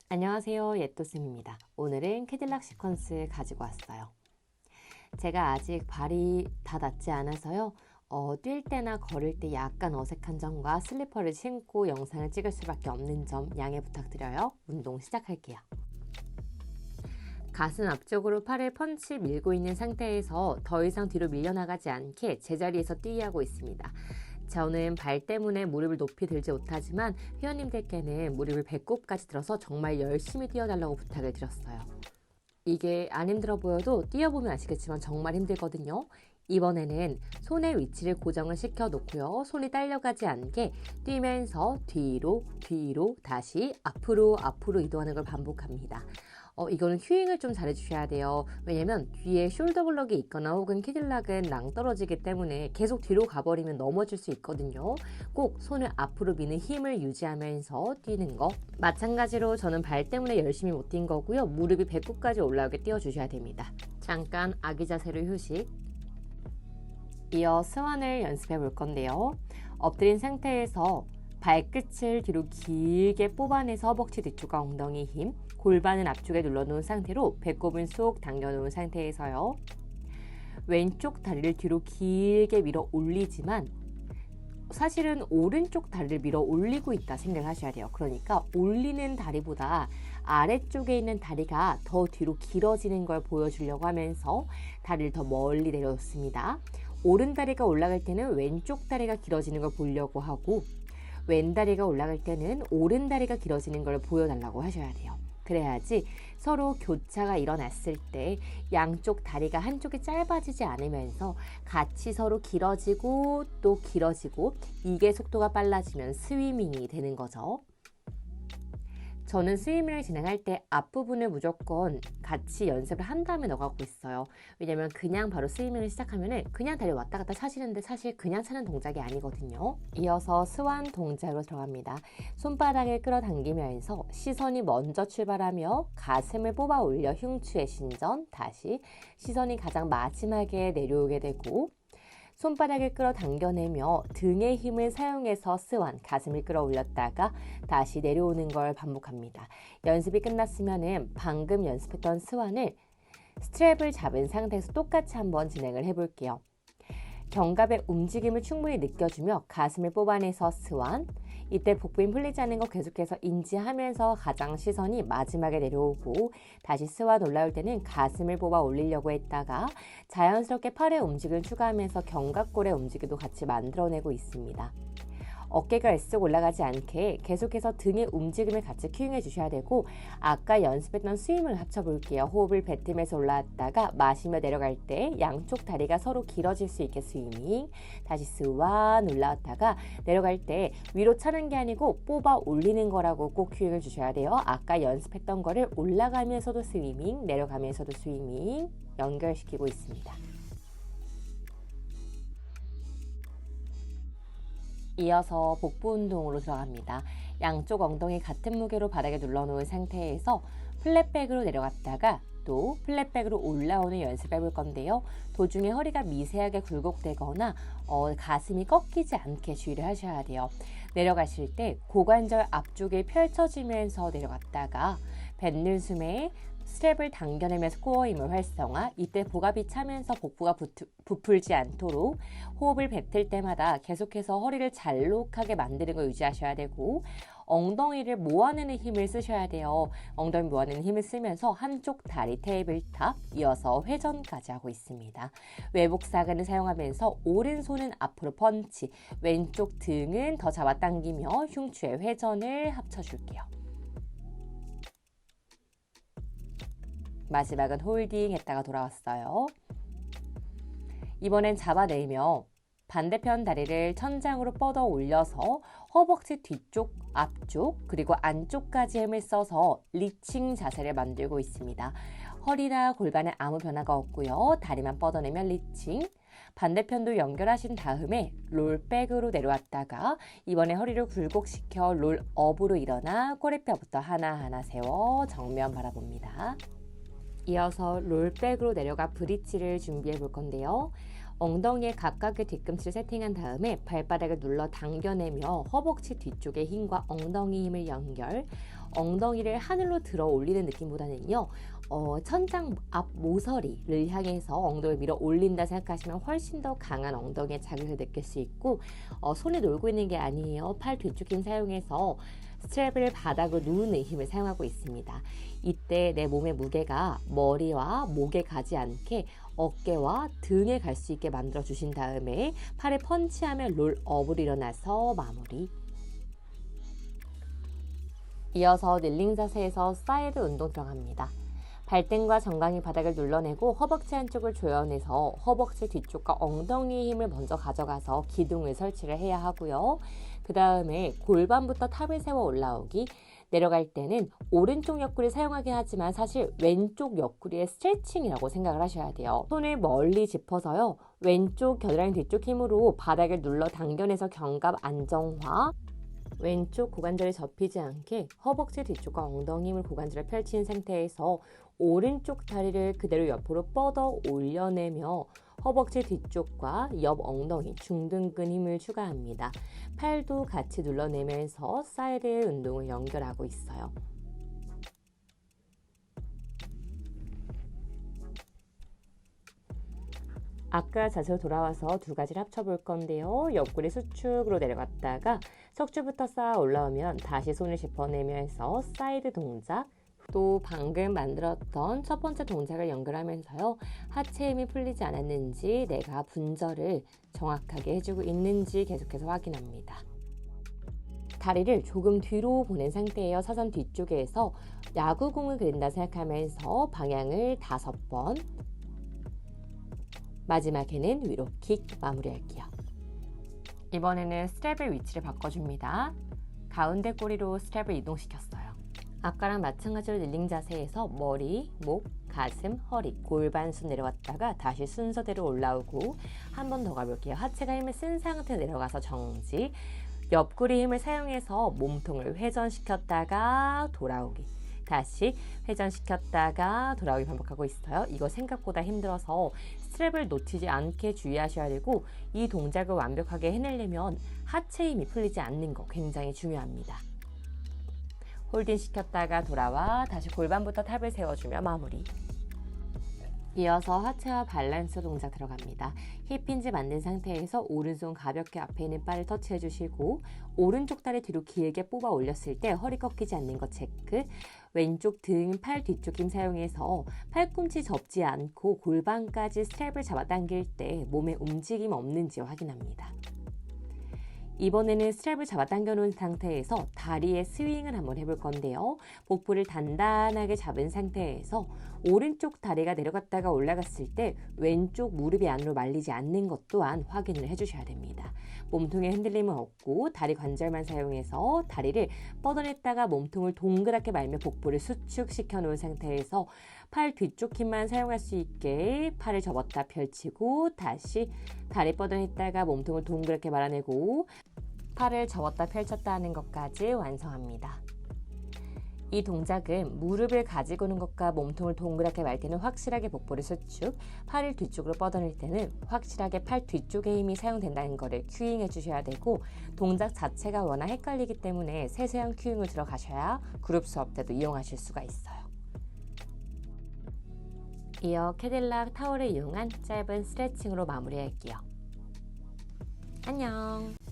안녕하세요, 옛도쌤입니다. 오늘은 캐딜락 시퀀스 가지고 왔어요. 제가 아직 발이 다 낫지 않아서요. 뛸 때나 걸을 때 약간 어색한 점과 슬리퍼를 신고 영상을 찍을 수밖에 없는 점 양해 부탁드려요. 운동 시작할게요. 가슴 앞쪽으로 팔을 펀치 밀고 있는 상태에서 더 이상 뒤로 밀려나가지 않게 제자리에서 뛰하고 있습니다. 저는 발 때문에 무릎을 높이 들지 못하지만 회원님들께는 무릎을 배꼽까지 들어서 정말 열심히 뛰어달라고 부탁을 드렸어요. 이게 안 힘들어 보여도 뛰어보면 아시겠지만 정말 힘들거든요. 이번에는 손의 위치를 고정을 시켜 놓고요. 손이 딸려가지 않게 뛰면서 뒤로 다시 앞으로 이동하는 걸 반복합니다. 이거는 큐잉을 좀 잘해주셔야 돼요. 왜냐면 뒤에 숄더 블럭이 있거나 혹은 캐딜락은 낭떨어지기 때문에 계속 뒤로 가버리면 넘어질 수 있거든요. 꼭 손을 앞으로 미는 힘을 유지하면서 뛰는 거. 마찬가지로 저는 발 때문에 열심히 못 뛴 거고요. 무릎이 배꼽까지 올라오게 뛰어주셔야 됩니다. 잠깐 아기 자세로 휴식. 이어 스완을 연습해 볼 건데요. 엎드린 상태에서 발끝을 뒤로 길게 뽑아내서 허벅지 뒤쪽과 엉덩이 힘, 골반은 앞쪽에 눌러놓은 상태로 배꼽은 쏙 당겨놓은 상태에서요. 왼쪽 다리를 뒤로 길게 밀어 올리지만 사실은 오른쪽 다리를 밀어 올리고 있다 생각을 하셔야 돼요. 그러니까 올리는 다리보다 아래쪽에 있는 다리가 더 뒤로 길어지는 걸 보여주려고 하면서 다리를 더 멀리 내려놓습니다. 오른 다리가 올라갈 때는 왼쪽 다리가 길어지는 걸 보려고 하고 왼다리가 올라갈 때는 오른 다리가 길어지는 걸 보여달라고 하셔야 돼요. 그래야지 서로 교차가 일어났을 때 양쪽 다리가 한쪽이 짧아지지 않으면서 같이 서로 길어지고 또 길어지고 이게 속도가 빨라지면 스위밍이 되는 거죠. 저는 스위밍을 진행할 때 앞부분을 무조건 같이 연습을 한 다음에 넣어가고 있어요. 왜냐면 그냥 바로 스위밍을 시작하면 그냥 다리 왔다 갔다 차시는데 사실 그냥 차는 동작이 아니거든요. 이어서 스완 동작으로 들어갑니다. 손바닥을 끌어당기면서 시선이 먼저 출발하며 가슴을 뽑아 올려 흉추의 신전, 다시 시선이 가장 마지막에 내려오게 되고 손바닥을 끌어당겨내며 등의 힘을 사용해서 스완, 가슴을 끌어올렸다가 다시 내려오는 걸 반복합니다. 연습이 끝났으면 방금 연습했던 스완을 스트랩을 잡은 상태에서 똑같이 한번 진행을 해볼게요. 견갑의 움직임을 충분히 느껴주며 가슴을 뽑아내서 스완, 이때 복부힘 풀리지 않는 거 계속해서 인지하면서 가장 시선이 마지막에 내려오고 다시 스완 올라올 때는 가슴을 뽑아 올리려고 했다가 자연스럽게 팔의 움직임을 추가하면서 견갑골의 움직임도 같이 만들어내고 있습니다. 어깨가 일찍 올라가지 않게 계속해서 등의 움직임을 같이 큐잉해 주셔야 되고 아까 연습했던 스윙을 합쳐볼게요. 호흡을 뱉으면서 올라왔다가 마시며 내려갈 때 양쪽 다리가 서로 길어질 수 있게 스위밍, 다시 스완 올라왔다가 내려갈 때 위로 차는 게 아니고 뽑아 올리는 거라고 꼭 큐잉을 주셔야 돼요. 아까 연습했던 거를 올라가면서도 스위밍, 내려가면서도 스위밍 연결시키고 있습니다. 이어서 복부 운동으로 들어갑니다. 양쪽 엉덩이 같은 무게로 바닥에 눌러놓은 상태에서 플랫백으로 내려갔다가 또 플랫백으로 올라오는 연습해 볼 건데요. 도중에 허리가 미세하게 굴곡되거나 가슴이 꺾이지 않게 주의를 하셔야 돼요. 내려가실 때 고관절 앞쪽에 펼쳐지면서 내려갔다가 뱉는 숨에 스트랩을 당겨내면서 코어 힘을 활성화, 이때 복압이 차면서 복부가 부풀지 않도록 호흡을 뱉을 때마다 계속해서 허리를 잘록하게 만드는 걸 유지하셔야 되고 엉덩이를 모아내는 힘을 쓰셔야 돼요. 엉덩이 모아내는 힘을 쓰면서 한쪽 다리 테이블탑 이어서 회전까지 하고 있습니다. 외복사근을 사용하면서 오른손은 앞으로 펀치, 왼쪽 등은 더 잡아당기며 흉추의 회전을 합쳐줄게요. 마지막은 홀딩 했다가 돌아왔어요. 이번엔 잡아내며 반대편 다리를 천장으로 뻗어 올려서 허벅지 뒤쪽, 앞쪽, 그리고 안쪽까지 힘을 써서 리칭 자세를 만들고 있습니다. 허리나 골반에 아무 변화가 없고요. 다리만 뻗어내면 리칭. 반대편도 연결하신 다음에 롤백으로 내려왔다가 이번에 허리를 굴곡시켜 롤업으로 일어나 꼬리뼈부터 하나하나 세워 정면 바라봅니다. 이어서 롤백으로 내려가 브릿지를 준비해 볼 건데요. 엉덩이에 가깝게 뒤꿈치를 세팅한 다음에 발바닥을 눌러 당겨내며 허벅지 뒤쪽의 힘과 엉덩이 힘을 연결, 엉덩이를 하늘로 들어 올리는 느낌보다는요. 천장 앞 모서리를 향해서 엉덩이를 밀어 올린다 생각하시면 훨씬 더 강한 엉덩이의 자극을 느낄 수 있고 손에 놀고 있는 게 아니에요. 팔 뒤쪽 힘 사용해서 스트랩을 바닥으로 누르는 힘을 사용하고 있습니다. 이때 내 몸의 무게가 머리와 목에 가지 않게 어깨와 등에 갈 수 있게 만들어 주신 다음에 팔을 펀치하며 롤업으로 일어나서 마무리. 이어서 닐링 자세에서 사이드 운동 들어갑니다. 발등과 정강이 바닥을 눌러내고 허벅지 한쪽을 조여내서 허벅지 뒤쪽과 엉덩이 힘을 먼저 가져가서 기둥을 설치를 해야 하고요. 그 다음에 골반부터 탑을 세워 올라오기. 내려갈 때는 오른쪽 옆구리 사용하긴 하지만 사실 왼쪽 옆구리의 스트레칭이라고 생각을 하셔야 돼요. 손을 멀리 짚어서요. 왼쪽 겨드랑이 뒤쪽 힘으로 바닥을 눌러 당겨내서 견갑 안정화. 왼쪽 고관절이 접히지 않게 허벅지 뒤쪽과 엉덩이 힘을 고관절에 펼친 상태에서 오른쪽 다리를 그대로 옆으로 뻗어 올려내며 허벅지 뒤쪽과 옆 엉덩이, 중등근 힘을 추가합니다. 팔도 같이 눌러내면서 사이드 운동을 연결하고 있어요. 아까 자세로 돌아와서 두 가지를 합쳐볼 건데요. 옆구리 수축으로 내려갔다가 척추부터 쌓아 올라오면 다시 손을 짚어내면서 사이드 동작, 또 방금 만들었던 첫 번째 동작을 연결하면서요. 하체 힘이 풀리지 않았는지 내가 분절을 정확하게 해주고 있는지 계속해서 확인합니다. 다리를 조금 뒤로 보낸 상태예요. 사선 뒤쪽에서 야구공을 그린다 생각하면서 방향을 5번, 마지막에는 위로 킥 마무리할게요. 이번에는 스트랩의 위치를 바꿔줍니다. 가운데 꼬리로 스트랩을 이동시켰어요. 아까랑 마찬가지로 닐링 자세에서 머리, 목, 가슴, 허리, 골반순 내려왔다가 다시 순서대로 올라오고 한 번 더 가볼게요. 하체가 힘을 쓴 상태로 내려가서 정지. 옆구리 힘을 사용해서 몸통을 회전시켰다가 돌아오기. 다시 회전시켰다가 돌아오기 반복하고 있어요. 이거 생각보다 힘들어서 스트랩을 놓치지 않게 주의하셔야 되고 이 동작을 완벽하게 해내려면 하체 힘이 풀리지 않는 거 굉장히 중요합니다. 홀딩 시켰다가 돌아와 다시 골반부터 탑을 세워주며 마무리. 이어서 하체와 밸런스 동작 들어갑니다. 힙힌지 만든 상태에서 오른손 가볍게 앞에 있는 바를 터치해 주시고 오른쪽 다리 뒤로 길게 뽑아 올렸을 때 허리 꺾이지 않는 것 체크. 왼쪽 등, 팔 뒤쪽 힘 사용해서 팔꿈치 접지 않고 골반까지 스트랩을 잡아당길 때 몸에 움직임 없는지 확인합니다. 이번에는 스트랩을 잡아당겨 놓은 상태에서 다리의 스윙을 한번 해볼 건데요. 복부를 단단하게 잡은 상태에서 오른쪽 다리가 내려갔다가 올라갔을 때 왼쪽 무릎이 안으로 말리지 않는 것 또한 확인을 해주셔야 됩니다. 몸통에 흔들림은 없고 다리 관절만 사용해서 다리를 뻗어냈다가 몸통을 동그랗게 말며 복부를 수축시켜 놓은 상태에서 팔 뒤쪽 힘만 사용할 수 있게 팔을 접었다 펼치고 다시 다리 뻗어냈다가 몸통을 동그랗게 말아내고 팔을 접었다 펼쳤다 하는 것까지 완성합니다. 이 동작은 무릎을 가지고 오는 것과 몸통을 동그랗게 말 때는 확실하게 복부를 수축, 팔을 뒤쪽으로 뻗어낼 때는 확실하게 팔 뒤쪽의 힘이 사용된다는 것을 큐잉해 주셔야 되고 동작 자체가 워낙 헷갈리기 때문에 세세한 큐잉을 들어가셔야 그룹 수업 때도 이용하실 수가 있어요. 이어 캐딜락 타월을 이용한 짧은 스트레칭으로 마무리할게요. 안녕!